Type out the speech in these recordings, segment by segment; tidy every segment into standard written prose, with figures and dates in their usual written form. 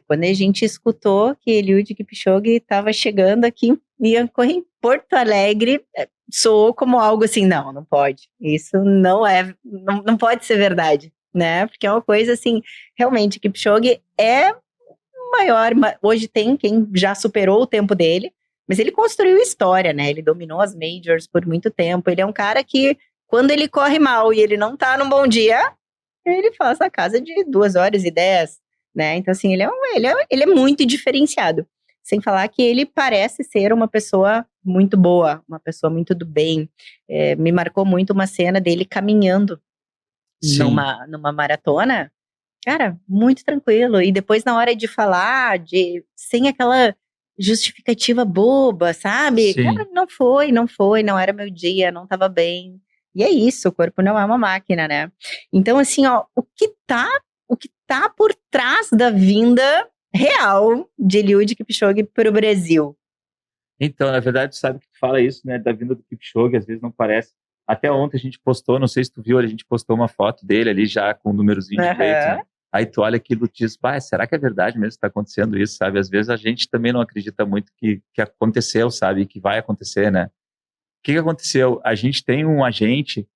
quando a gente escutou que Eliud Kipchoge estava chegando aqui, ia correr em Porto Alegre, soou como algo assim, não pode. Isso não pode ser verdade, né? Porque é uma coisa assim, realmente, Kipchoge é o maior, hoje tem quem já superou o tempo dele, mas ele construiu história, né? Ele dominou as majors por muito tempo, ele é um cara que, quando ele corre mal e ele não tá num bom dia, ele faz a casa de 2 horas e 10, né? Então, assim, ele é muito diferenciado. Sem falar que ele parece ser uma pessoa muito boa, uma pessoa muito do bem. Me marcou muito uma cena dele caminhando Sim. numa maratona. Cara, muito tranquilo. E depois, na hora de falar, sem aquela justificativa boba, sabe? Sim. Cara, não era meu dia, não tava bem. E é isso, o corpo não é uma máquina, né? Então, assim, ó, o que tá por trás da vinda real de Eliud Kipchoge para o Brasil? Então, na verdade, sabe que tu fala isso, né, da vinda do Kipchoge, às vezes não parece. Até ontem a gente postou, não sei se tu viu, a gente postou uma foto dele ali já com o númerozinho de peito, né? Aí tu olha aquilo e diz, será que é verdade mesmo que está acontecendo isso, sabe? Às vezes a gente também não acredita muito que aconteceu, sabe? Que vai acontecer, né? O que aconteceu? A gente tem um agente,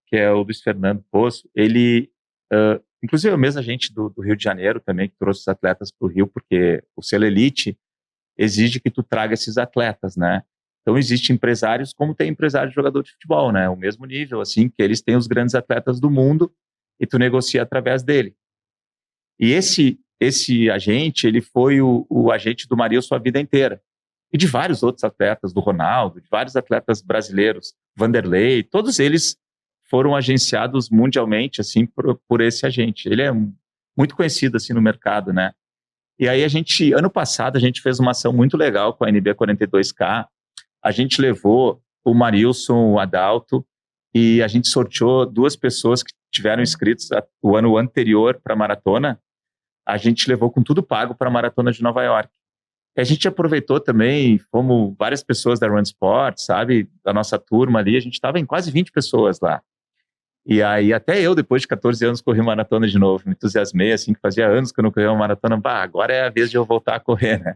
que é o Luiz Fernando Poço, ele, inclusive é o mesmo agente do Rio de Janeiro também, que trouxe os atletas para o Rio, porque o selo Elite exige que tu traga esses atletas, né? Então, existem empresários, como tem empresário de jogador de futebol, né? O mesmo nível, assim, que eles têm os grandes atletas do mundo e tu negocia através dele. E esse agente, ele foi o agente do Marilson a vida inteira. E de vários outros atletas, do Ronaldo, de vários atletas brasileiros, Vanderlei, todos eles foram agenciados mundialmente, assim, por esse agente. Ele é muito conhecido, assim, no mercado, né? E aí ano passado, a gente fez uma ação muito legal com a NB 42K. A gente levou o Marilson, o Adalto, e a gente sorteou 2 pessoas que tiveram inscritos o ano anterior para a maratona. A gente levou com tudo pago para a maratona de Nova York. E a gente aproveitou também, fomos várias pessoas da Run Sport, sabe, da nossa turma ali, a gente estava em quase 20 pessoas lá. E aí até eu, depois de 14 anos, corri maratona de novo, me entusiasmei, assim, que fazia anos que eu não corria uma maratona, agora é a vez de eu voltar a correr, né?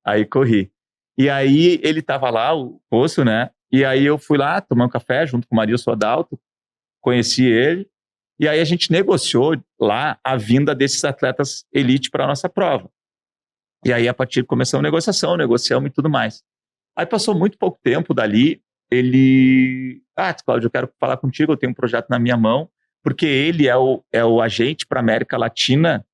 Aí corri. E aí ele tava lá, o Poço, né? E aí eu fui lá tomar um café junto com o Marilson Adalto, conheci ele, e aí a gente negociou lá a vinda desses atletas elite para a nossa prova. E aí a partir começou a negociação, negociamos e tudo mais. Aí passou muito pouco tempo dali, ele... Cláudio, eu quero falar contigo, eu tenho um projeto na minha mão, porque ele é o agente para a América Latina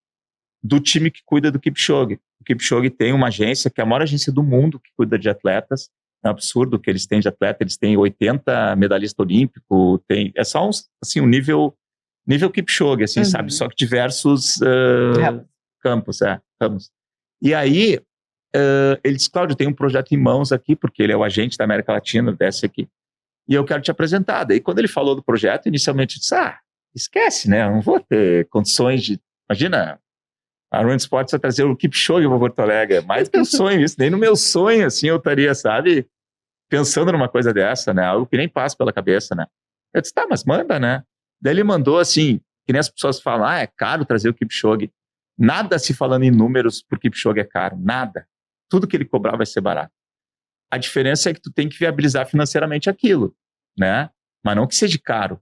do time que cuida do Kipchoge. O Kipchoge tem uma agência, que é a maior agência do mundo, que cuida de atletas. É um absurdo o que eles têm de atleta, eles têm 80 medalhistas olímpicos, é só um nível Kipchoge, assim, sabe? Só que diversos campos, ramos. E aí, ele disse, Cláudio, tem um projeto em mãos aqui, porque ele é o agente da América Latina, desse aqui, e eu quero te apresentar. Daí, quando ele falou do projeto, inicialmente eu disse, esquece, né? Eu não vou ter condições de... Imagina, a Run Sports vai trazer o Kipchoge para Porto Alegre. É mais que um sonho isso. Nem no meu sonho, assim, eu estaria, sabe, pensando numa coisa dessa, né? Algo que nem passa pela cabeça, né? Eu disse, mas manda, né? Daí ele mandou, assim, que nem as pessoas falam, é caro trazer o Kipchoge. Nada se falando em números por Kipchoge é caro, nada. Tudo que ele cobrar vai ser barato. A diferença é que tu tem que viabilizar financeiramente aquilo, né? Mas não que seja caro,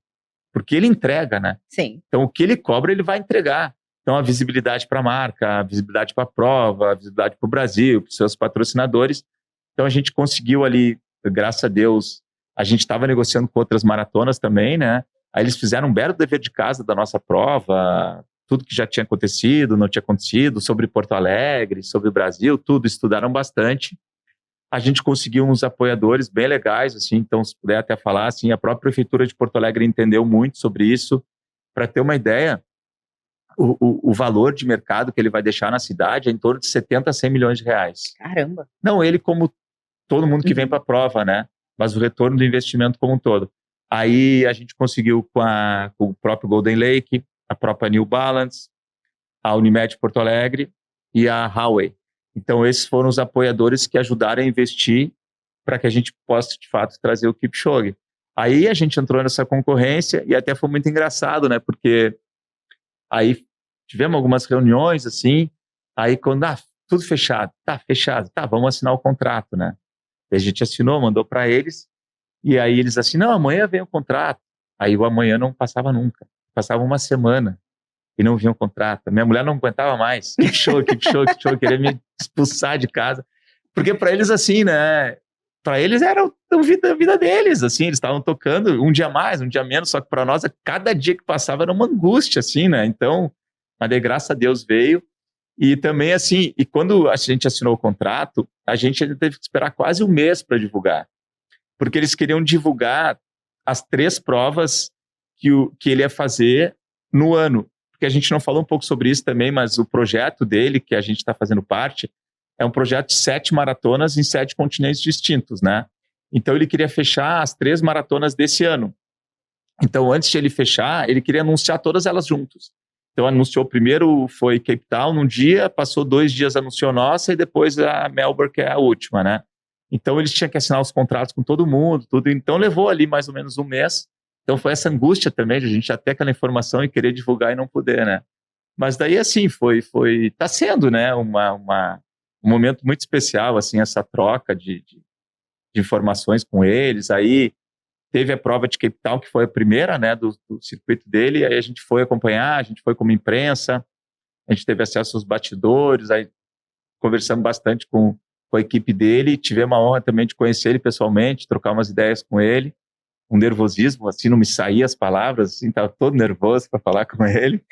porque ele entrega, né? Sim. Então, o que ele cobra, ele vai entregar. Então, a visibilidade para a marca, a visibilidade para a prova, a visibilidade para o Brasil, para os seus patrocinadores. Então, a gente conseguiu ali, graças a Deus, a gente estava negociando com outras maratonas também, né? Aí eles fizeram um belo dever de casa da nossa prova, tudo que já tinha acontecido, não tinha acontecido, sobre Porto Alegre, sobre o Brasil, tudo, estudaram bastante. A gente conseguiu uns apoiadores bem legais, assim, então, se puder até falar, assim, a própria Prefeitura de Porto Alegre entendeu muito sobre isso. Para ter uma ideia, o valor de mercado que ele vai deixar na cidade é em torno de 70 a 100 milhões de reais. Caramba! Não ele como todo mundo que vem para a prova, né? Mas o retorno do investimento como um todo. Aí a gente conseguiu com o próprio Golden Lake, a própria New Balance, a Unimed Porto Alegre e a Huawei. Então esses foram os apoiadores que ajudaram a investir para que a gente possa, de fato, trazer o Kipchoge. Aí a gente entrou nessa concorrência e até foi muito engraçado, né? Porque aí tivemos algumas reuniões, assim, Aí quando, tudo fechado, tá, vamos assinar o contrato, né? E a gente assinou, mandou para eles, e aí eles assim, não, amanhã vem o contrato. Aí o amanhã não passava nunca, passava uma semana e não vinha o contrato. Minha mulher não aguentava mais, que show, queria me expulsar de casa. Porque para eles assim, né, para eles era a vida deles, assim, eles estavam tocando um dia mais, um dia menos, só que para nós, cada dia que passava era uma angústia, assim, né? Então, mas de graças a Deus veio. E também, assim, e quando a gente assinou o contrato, a gente ainda teve que esperar quase um mês para divulgar, porque eles queriam divulgar as 3 provas que ele ia fazer no ano, porque a gente não falou um pouco sobre isso também, mas o projeto dele, que a gente está fazendo parte, é um projeto de 7 maratonas em 7 continentes distintos, né? Então ele queria fechar as 3 maratonas desse ano. Então antes de ele fechar, ele queria anunciar todas elas juntos. Então anunciou primeiro, foi Cape Town num dia, passou 2 dias, anunciou nossa, e depois a Melbourne, que é a última, né? Então eles tinham que assinar os contratos com todo mundo, tudo. Então levou ali mais ou menos um mês. Então foi essa angústia também de a gente já ter aquela informação e querer divulgar e não poder, né? Mas daí assim, tá sendo, né, um momento muito especial, assim, essa troca de informações com eles. Aí teve a prova de Cape Town, que foi a primeira, né, do circuito dele, aí a gente foi acompanhar, a gente foi como imprensa, a gente teve acesso aos bastidores, aí conversamos bastante com a equipe dele, tivemos a honra também de conhecer ele pessoalmente, trocar umas ideias com ele, um nervosismo, assim, não me saía as palavras, assim, estava todo nervoso para falar com ele.